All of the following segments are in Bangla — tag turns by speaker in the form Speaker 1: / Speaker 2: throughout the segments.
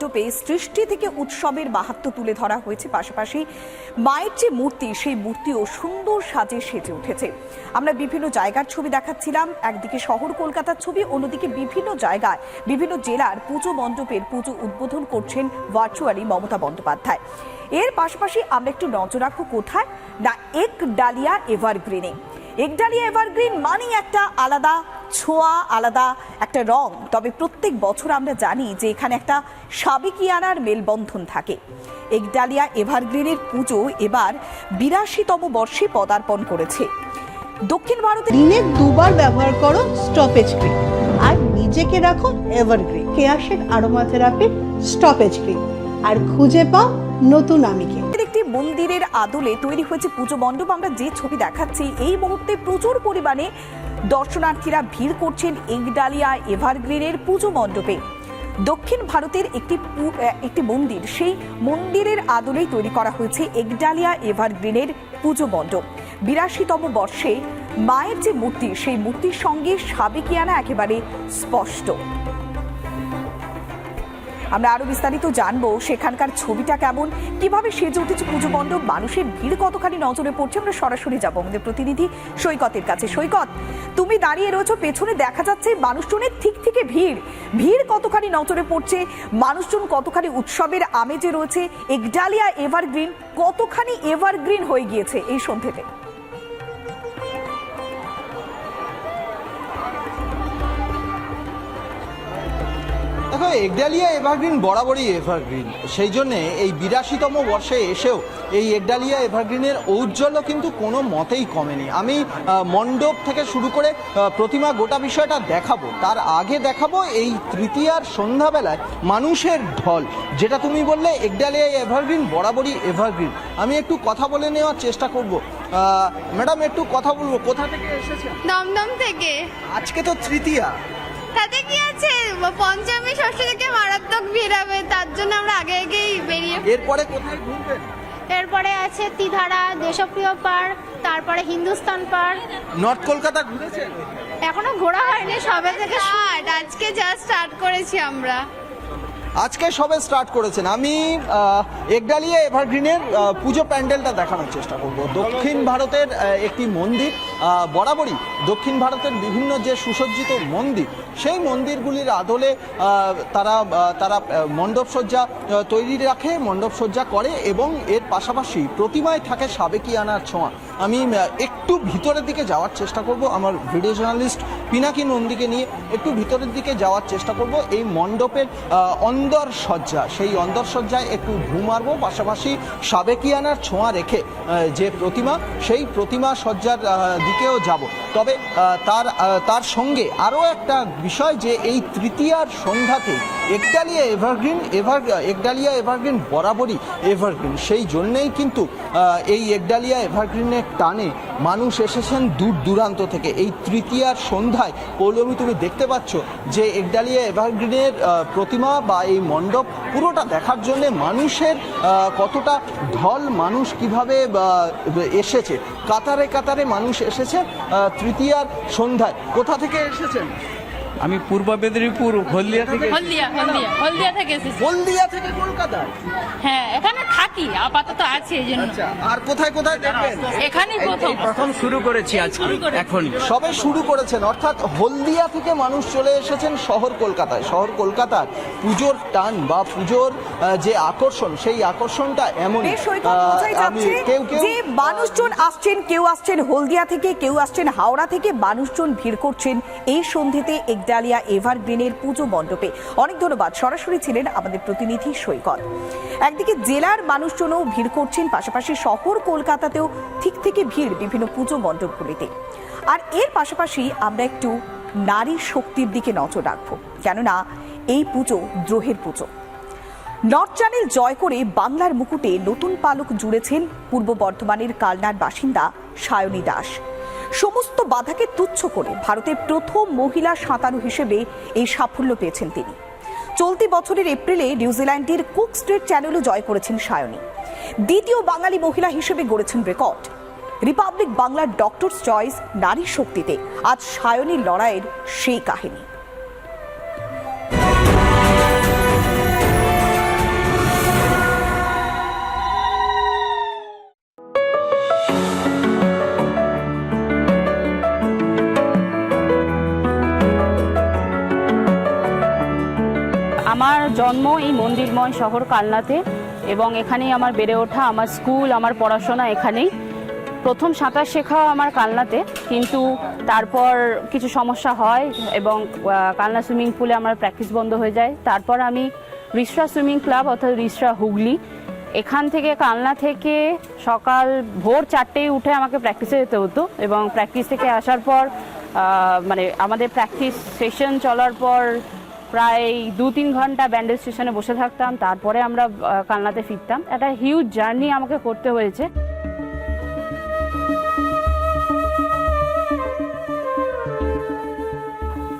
Speaker 1: মণ্ডপে সৃষ্টি থেকে উৎসবের মাহাত্ম্য তুলে ধরা হয়েছে। পাশাপাশি মায়ের যে মূর্তি, সেই মূর্তিও সুন্দর সাজে সেজে উঠেছে। আমরা বিভিন্ন জায়গার ছবি দেখাচ্ছিলাম, একদিকে শহর কলকাতার ছবি, অন্যদিকে বিভিন্ন জায়গায় বিভিন্ন জেলার পুজো মণ্ডপের পুজো উদ্বোধন করছেন ভার্চুয়ালি মমতা বন্দ্যোপাধ্যায়। এর পাশাপাশি আমরা একটু নজর রাখবো কোথায় না, একডালিয়া এভারগ্রিনে। একডালিয়া এভারগ্রিন মানেই একটা আলাদা ছোঁয়া, আলাদা একটা রং। তবে প্রত্যেক বছর আমরা জানি যে এখানে একটা সাবেকিয়ানার মেলবন্ধন থাকে। একডালিয়া এভারগ্রিনের পুজো এবার ৮২তম বর্ষে পদার্পণ করেছে। দক্ষিণ ভারতে
Speaker 2: দিনে দুবার ব্যবহার করো স্টপেজ ক্রিম আর নিজেকে রাখো evergreen Keya Seth aromatherapy stoppage cream আর খুঁজে পাও নতুন আমিকে।
Speaker 1: একটি মন্দিরের আদলে তৈরি হয়েছে পুজো মণ্ডপ। আমরা যে ছবি দেখাচ্ছি, এই মুহূর্তে প্রচুর পরিমাণে দর্শনার্থীরা ভিড় করছেন একডালিয়া এভারগ্রিনের পুজো মণ্ডপে। দক্ষিণ ভারতের একটি মন্দির, সেই মন্দিরের আদলেই তৈরি করা হয়েছে একডালিয়া এভারগ্রিনের পুজো মণ্ডপ। ৮২তম বর্ষে মায়ের যে মূর্তি, সেই মূর্তির সঙ্গে সাবেকিয়ানা একেবারে স্পষ্ট। আমরা আরো বিস্তারিত জানবো সেখানকার ছবিটা কেমন, কিভাবে সেজে উঠেছে পুজো মণ্ডপ, মানুষের ভিড় কতখানি নজরে পড়ছে। আমরা সরাসরি যাবো আমাদের প্রতিনিধি সৈকতের কাছে। সৈকত, তুমি দাঁড়িয়ে রয়েছো, পেছনে দেখা যাচ্ছে মানুষজনের ঠিক থেকে ভিড় কতখানি নজরে পড়ছে, মানুষজন কতখানি উৎসবের আমেজে রয়েছে, একডালিয়া এভারগ্রিন কতখানি এভারগ্রিন হয়ে গিয়েছে এই সন্ধ্যেতে?
Speaker 3: দেখো, একডালিয়া এভারগ্রিন বরাবরই এভারগ্রিন, সেই জন্যে এই ৮২তম বর্ষে এসেও এই একডালিয়া এভারগ্রিনের ঔজ্জ্বল্য কিন্তু কোনো মতেই কমেনি। আমি মণ্ডপ থেকে শুরু করে প্রতিমা গোটা বিষয়টা দেখাবো, তার আগে দেখাবো এই তৃতীয়ার সন্ধ্যাবেলায় মানুষের ঢল। যেটা তুমি বললে একডালিয়া এভারগ্রিন বরাবরই এভারগ্রিন, আমি একটু কথা বলে নেওয়ার চেষ্টা করব। ম্যাডাম, একটু কথা বলবো, কোথা থেকে এসেছেন?
Speaker 4: দমদম থেকে।
Speaker 3: আজকে তো তৃতীয়া,
Speaker 4: তাতে কি আছে, পঞ্চমী ষষ্ঠী থেকে মারাত্মক ভিড় হবে, তার জন্য আমরা আগেই বেরিয়ে।
Speaker 3: এরপরে কোথায় ঘুরবেন?
Speaker 4: এরপরে আছে তিধারা, দেশপ্রিয় পার্ক, তারপরে হিন্দুস্তান পার্ক।
Speaker 3: নর্থ কলকাতা ঘুরেছেন?
Speaker 4: এখনো ঘোরা হয়নি, সবে থেকে আজকে জাস্ট স্টার্ট করেছি আমরা।
Speaker 3: আজকে সবে স্টার্ট করেছেন। আমি একডালিয়া এভারগ্রিনের পুজো প্যান্ডেলটা দেখানোর চেষ্টা করব। দক্ষিণ ভারতের একটি মন্দির, বরাবরই দক্ষিণ ভারতের বিভিন্ন যে সুসজ্জিত মন্দির, সেই মন্দিরগুলির আদলে তারা মণ্ডপসজ্জা তৈরি রাখে, মণ্ডপসজ্জা করে এবং এর পাশাপাশি প্রতিমায় থাকে সাবেকিয়ানার ছোঁয়া। আমি একটু ভিতরের দিকে যাওয়ার চেষ্টা করব, আমার ভিডিও জার্নালিস্ট পিনাকি নন্দীকে নিয়ে একটু ভিতরের দিকে যাওয়ার চেষ্টা করব। এই মণ্ডপের অন্দরসজ্জা, সেই অন্দরসজ্জায় একটু ঘুম মারবো, পাশাপাশি সাবেকিয়ানার ছোঁয়া রেখে যে প্রতিমা, সেই প্রতিমা সজ্জার দিকেও যাব। তবে তার সঙ্গে আরও একটা বিষয়, যে এই তৃতীয়ার সন্ধ্যাতে একডালিয়া এভারগ্রিন বরাবরই এভারগ্রিন, সেই জন্যেই কিন্তু এই একডালিয়া এভারগ্রিনের টানে মানুষ এসেছেন দূর দূরান্ত থেকে। এই তৃতীয়ার সন্ধ্যায় পৌলমী, তুমি দেখতে পাচ্ছ যে একডালিয়া এভারগ্রিনের প্রতিমা বা এই মণ্ডপ পুরোটা দেখার জন্য মানুষের কতটা ঢল, মানুষ কিভাবে এসেছে, কাতারে কাতারে মানুষ এসেছে তৃতীয়ার সন্ধ্যায়। কোথা থেকে এসেছেন?
Speaker 5: আমি পূর্ব মেদিনীপুর হলদিয়া থেকে
Speaker 4: এসেছি।
Speaker 3: হলদিয়া থেকে কলকাতা?
Speaker 4: হ্যাঁ, এখানে থাকি, আপাতত আছে এই জন্য।
Speaker 3: আর কোথায় কোথায় দেখবেন?
Speaker 4: এখানেই
Speaker 5: প্রথম শুরু করেছি আজকে, এখন
Speaker 3: সবে শুরু করেছেন, অর্থাৎ হলদিয়া থেকে মানুষ চলে এসেছেন শহর কলকাতায়। শহর কলকাতার পুজোর টান বা পুজোর যে আকর্ষণ, সেই আকর্ষণটা এমন
Speaker 1: যে মানুষজন আসছেন, কেউ আসছেন হলদিয়া থেকে, কেউ আসছেন হাওড়া থেকে, মানুষজন ভিড় করছেন এই সন্ধ্যেতে একডালিয়া এভারগ্রিনের পুজো মণ্ডপে। অনেক ধন্যবাদ, সরাসরি ছিলেন আমাদের প্রতিনিধি সৈকত। একদিকে জেলার মানুষজনও ভিড় করছেন, পাশাপাশি শহর কলকাতাতেও ঠিক থেকে ভিড় বিভিন্ন পুজো মণ্ডপগুলিতে। আর এর পাশাপাশি আমরা একটু নারী শক্তির দিকে নজর রাখবো, কেননা এই পুজো দ্রোহের পুজো। নর্থ চ্যানেল জয় করে বাংলার মুকুটে নতুন পালক জুড়েছেন পূর্ব বর্ধমানের কালনার বাসিন্দা সায়নী দাস। সমস্ত বাধাকে তুচ্ছ করে ভারতের প্রথম মহিলা সাঁতারু হিসেবে এই সাফল্য পেয়েছেন তিনি। চলতি বছরের এপ্রিলে নিউজিল্যান্ডের কুক স্ট্রিট চ্যানেলও জয় করেছেন সায়নী। দ্বিতীয় বাঙালি মহিলা হিসেবে গড়েছেন রেকর্ড। রিপাবলিক বাংলার ডক্টরস চয়েস নারী শক্তিতে আজ সায়নীর লড়াইয়ের সেই কাহিনী।
Speaker 6: জন্ম এই মন্দিরময় শহর কালনাতে এবং এখানেই আমার বেড়ে ওঠা, আমার স্কুল, আমার পড়াশোনা এখানেই। প্রথম সাঁতার শেখা আমার কালনাতে, কিন্তু তারপর কিছু সমস্যা হয় এবং কালনা সুইমিং পুলে আমার প্র্যাকটিস বন্ধ হয়ে যায়। তারপর আমি রিসরা সুইমিং ক্লাব অর্থাৎ রিসরা হুগলি, এখান থেকে কালনা থেকে সকাল ভোর 4টেয় উঠে আমাকে প্র্যাকটিসে যেতে হতো এবং প্র্যাকটিস থেকে আসার পর মানে আমাদের প্র্যাকটিস সেশন চলার পর প্রায় 2-3 ঘন্টা ব্যান্ডেল স্টেশনে বসে থাকতাম, তারপরে আমরা কালনাতে ফিরতাম। একটা হিউজ জার্নি আমাকে করতে হয়েছে।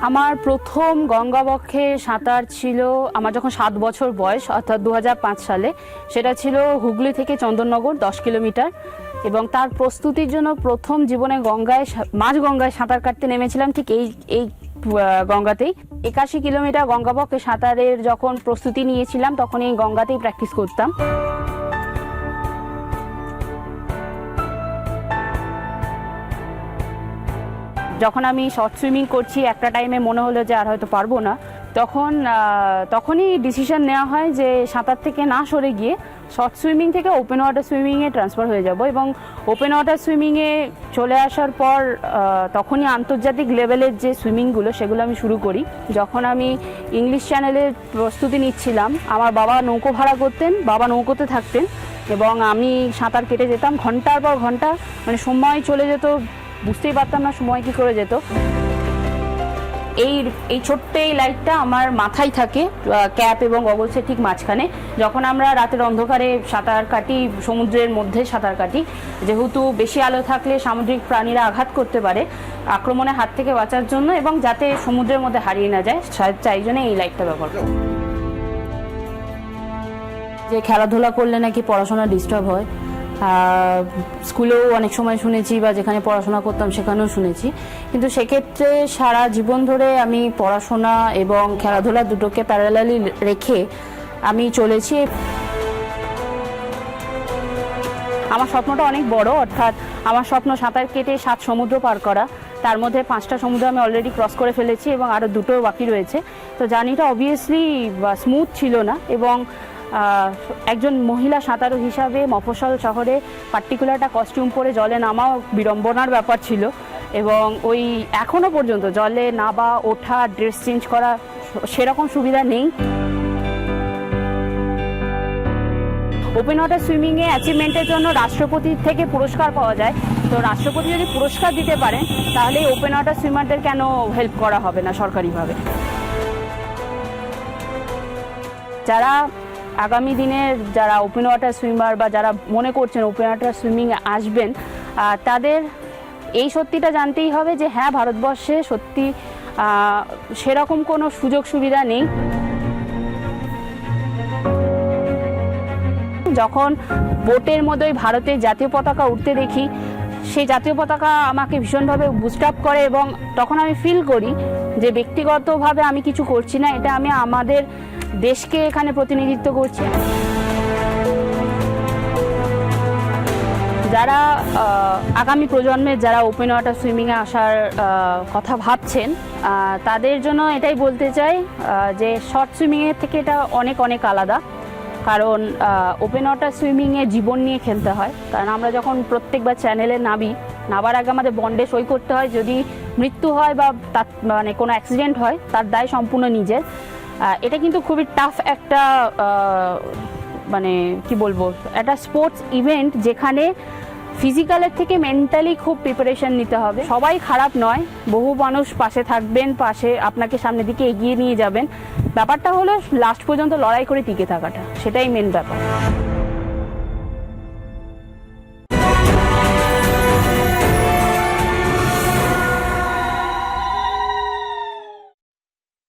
Speaker 6: আমার প্রথম গঙ্গাবক্ষে সাঁতার ছিল আমার যখন 7 বছর বয়স, অর্থাৎ 2005 সালে। সেটা ছিল হুগলি থেকে চন্দননগর 10 কিলোমিটার, এবং তার প্রস্তুতির জন্য প্রথম জীবনে মাঝ গঙ্গায় সাঁতার কাটতে নেমেছিলাম ঠিক এই গঙ্গাতেই। 81 কিলোমিটার গঙ্গাবক্ষে সাঁতারের যখন প্রস্তুতি নিয়েছিলাম তখন এই গঙ্গাতেই প্র্যাকটিস করতাম। যখন আমি শর্ট সুইমিং করছি একটা টাইমে মনে হলো যে আর হয়তো পারবো না, তখনই ডিসিশন নেওয়া হয় যে সাঁতার থেকে না সরে গিয়ে শর্ট সুইমিং থেকে ওপেন ওয়াটার সুইমিংয়ে ট্রান্সফার হয়ে যাব। এবং ওপেন ওয়াটার সুইমিংয়ে চলে আসার পর তখনই আন্তর্জাতিক লেভেলের যে সুইমিংগুলো সেগুলো আমি শুরু করি। যখন আমি ইংলিশ চ্যানেলের প্রস্তুতি নিচ্ছিলাম, আমার বাবা নৌকো ভাড়া করতেন, বাবা নৌকোতে থাকতেন এবং আমি সাঁতার কেটে যেতাম ঘন্টার পর ঘন্টা, মানে সময় চলে যেত, বুঝতেই পারতাম না সময় কী করে যেত। এই ছোট্ট এই লাইটটা আমার মাথায় থাকে, ক্যাপ এবং গগলসের ঠিক মাঝখানে। যখন আমরা রাতের অন্ধকারে সাঁতার কাটি, সমুদ্রের মধ্যে সাঁতার কাটি, যেহেতু বেশি আলো থাকলে সামুদ্রিক প্রাণীরা আঘাত করতে পারে, আক্রমণের হাত থেকে বাঁচার জন্য এবং যাতে সমুদ্রের মধ্যে হারিয়ে না যায়, তাই জন্য এই লাইটটা ব্যবহার করি। যে খেলাধুলা করলে নাকি পড়াশোনা ডিস্টার্ব হয়, স্কুলেও অনেক সময় শুনেছি বা যেখানে পড়াশোনা করতাম সেখানেও শুনেছি, কিন্তু সেক্ষেত্রে সারা জীবন ধরে আমি পড়াশোনা এবং খেলাধুলা দুটোকে প্যারালালি রেখে আমি চলেছি। আমার স্বপ্নটা অনেক বড়, অর্থাৎ আমার স্বপ্ন সাঁতার কেটে 7 সমুদ্র পার করা। তার মধ্যে 5টা সমুদ্র আমি অলরেডি ক্রস করে ফেলেছি এবং আরও 2টো বাকি রয়েছে। তো জার্নিটা অবভিয়াসলি স্মুথ ছিল না, এবং একজন মহিলা সাঁতারু হিসাবে মফস্বল শহরে পার্টিকুলার একটা কস্টিউম পরে জলে নামাও বিড়ম্বনার ব্যাপার ছিল, এবং ওই এখনও পর্যন্ত জলে নামা, ওঠা, ড্রেস চেঞ্জ করা সেরকম সুবিধা নেই। ওপেন ওয়াটার সুইমিংয়ে অ্যাচিভমেন্টের জন্য রাষ্ট্রপতির থেকে পুরস্কার পাওয়া যায়। তো রাষ্ট্রপতি যদি পুরস্কার দিতে পারেন তাহলে ওপেন ওয়াটার সুইমারদের কেন হেল্প করা হবে না সরকারিভাবে? যারা আগামী দিনের যারা ওপেন ওয়াটার সুইমার বা যারা মনে করছেন ওপেন ওয়াটার সুইমিংয়ে আসবেন, তাদের এই সত্যিটা জানতেই হবে যে হ্যাঁ, ভারতবর্ষে সত্যি সেরকম কোনো সুযোগ সুবিধা নেই। যখন বোটের মধ্যে ভারতের জাতীয় পতাকা উঠতে দেখি, সেই জাতীয় পতাকা আমাকে ভীষণভাবে বুস্ট আপ করে, এবং তখন আমি ফিল করি যে ব্যক্তিগতভাবে আমি কিছু করছি না, এটা আমি আমাদের দেশকে এখানে প্রতিনিধিত্ব করছি। যারা আগামী প্রজন্মের যারা ওপেন ওয়াটার সুইমিংয়ে আসার কথা ভাবছেন, তাদের জন্য এটাই বলতে চাই যে শর্ট সুইমিংয়ের থেকে এটা অনেক অনেক আলাদা। কারণ ওপেন ওয়াটার সুইমিংয়ে জীবন নিয়ে খেলতে হয়। কারণ আমরা যখন প্রত্যেকবার চ্যানেলে নামার আগে আমাদের বন্ডে সই করতে হয়, যদি মৃত্যু হয় বা মানে কোনো অ্যাক্সিডেন্ট হয় তার দায় সম্পূর্ণ নিজের। এটা কিন্তু খুবই টাফ একটা মানে কি বলবো, একটা স্পোর্টস ইভেন্ট যেখানে ফিজিক্যালের থেকে মেন্টালি খুব প্রিপারেশন নিতে হবে। সবাই খারাপ নয়, বহু মানুষ পাশে থাকবেন, পাশে আপনাকে সামনের দিকে এগিয়ে নিয়ে যাবেন। ব্যাপারটা হলো লাস্ট পর্যন্ত লড়াই করে টিকে থাকাটা, সেটাই মেন ব্যাপার।